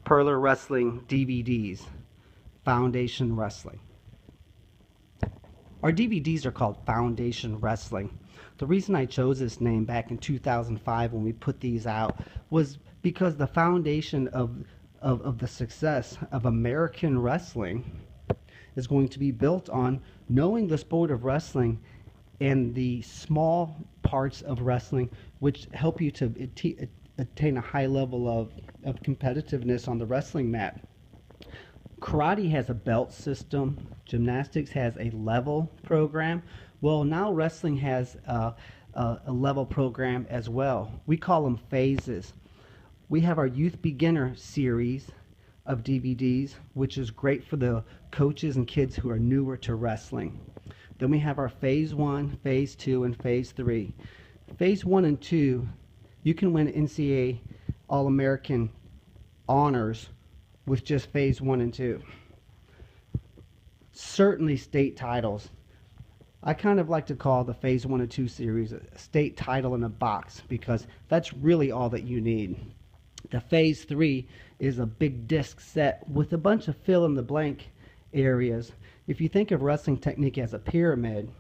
Purler Wrestling DVDs, Foundation Wrestling. Our DVDs are called Foundation Wrestling. The reason I chose this name back in 2005 when we put these out was because the foundation of the success of American wrestling is going to be built on knowing the sport of wrestling and the small parts of wrestling which help you to attain a high level of competitiveness on the wrestling mat. Karate has a belt system, gymnastics has a level program. Well, now wrestling has a level program as well. We call them phases. We have our Youth Beginner series of DVDs, which is great for the coaches and kids who are newer to wrestling. Then we have our Phase 1, Phase 2, and Phase 3. Phase 1 and 2, you can win NCAA All-American honors with just Phase 1 and 2. Certainly state titles. I kind of like to call the Phase 1 and 2 series a state title in a box because that's really all that you need. The Phase 3 is a big disc set with a bunch of fill-in-the-blank areas. If you think of wrestling technique as a pyramid,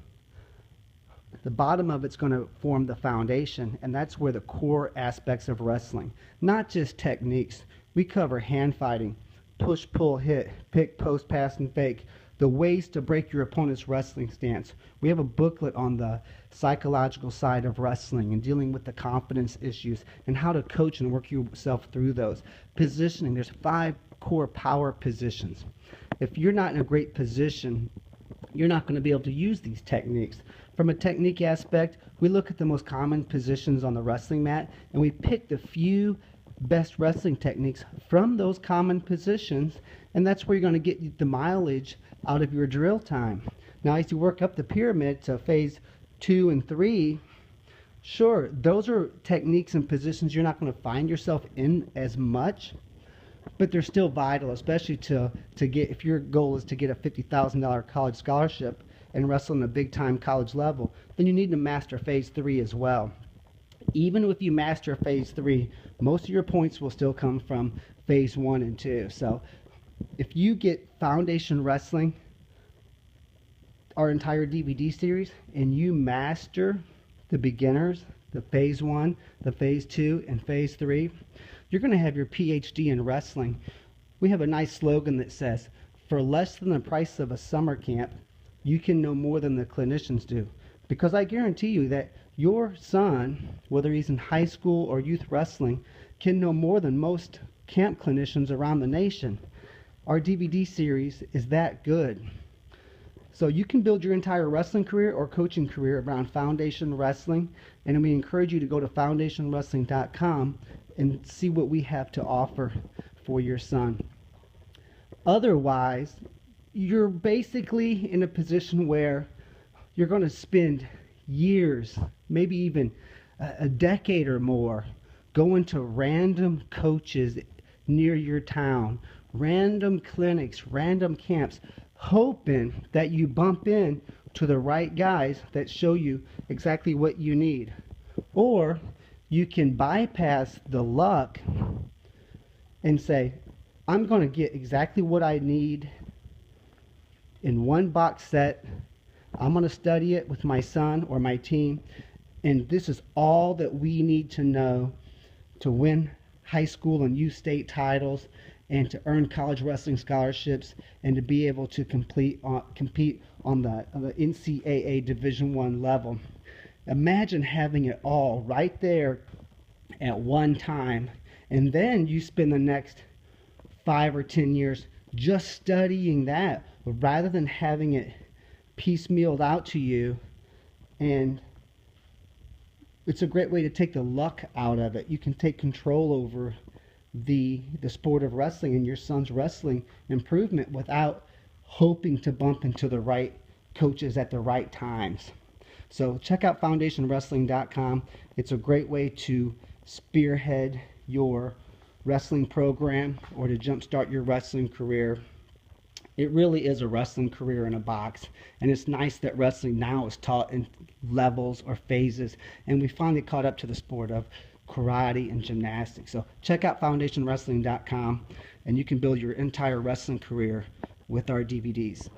the bottom of it's going to form the foundation, and that's where the core aspects of wrestling, not just techniques. We cover hand fighting, push, pull, hit, pick, post, pass, and fake, the ways to break your opponent's wrestling stance. We have a booklet on the psychological side of wrestling and dealing with the confidence issues and how to coach and work yourself through those. Positioning, there's 5 core power positions. If you're not in a great position, you're not going to be able to use these techniques. From a technique aspect, we look at the most common positions on the wrestling mat and we pick the few best wrestling techniques from those common positions, and that's where you're going to get the mileage out of your drill time. Now, as you work up the pyramid to Phase 2 and 3, sure, those are techniques and positions you're not going to find yourself in as much, but they're still vital, especially to get, if your goal is to get a $50,000 college scholarship and wrestle in a big-time college level, then you need to master Phase 3 as well. Even if you master Phase 3, most of your points will still come from Phase 1 and 2. So if you get Foundation Wrestling, our entire DVD series, and you master the beginners, the Phase 1, the Phase 2, and Phase 3, you're going to have your PhD in wrestling. We have a nice slogan that says, for less than the price of a summer camp, you can know more than the clinicians do. Because I guarantee you that your son, whether he's in high school or youth wrestling, can know more than most camp clinicians around the nation. Our DVD series is that good. So you can build your entire wrestling career or coaching career around Foundation Wrestling, and we encourage you to go to foundationwrestling.com and see what we have to offer for your son. Otherwise, you're basically in a position where you're going to spend years, maybe even a decade or more, going to random coaches near your town, random clinics, random camps, hoping that you bump in to the right guys that show you exactly what you need. Or you can bypass the luck and say, I'm going to get exactly what I need in one box set. I'm going to study it with my son or my team, and this is all that we need to know to win high school and youth state titles and to earn college wrestling scholarships and to be able to compete on the NCAA Division I level. Imagine having it all right there at one time, and then you spend the next 5 or 10 years just studying that rather than having it piecemealed out to you. And it's a great way to take the luck out of it. You can take control over the sport of wrestling and your son's wrestling improvement without hoping to bump into the right coaches at the right times. So check out foundationwrestling.com. It's a great way to spearhead your wrestling program or to jumpstart your wrestling career. It really is a wrestling career in a box, and it's nice that wrestling now is taught in levels or phases, and we finally caught up to the sport of karate and gymnastics. So check out foundationwrestling.com. and you can build your entire wrestling career with our DVDs.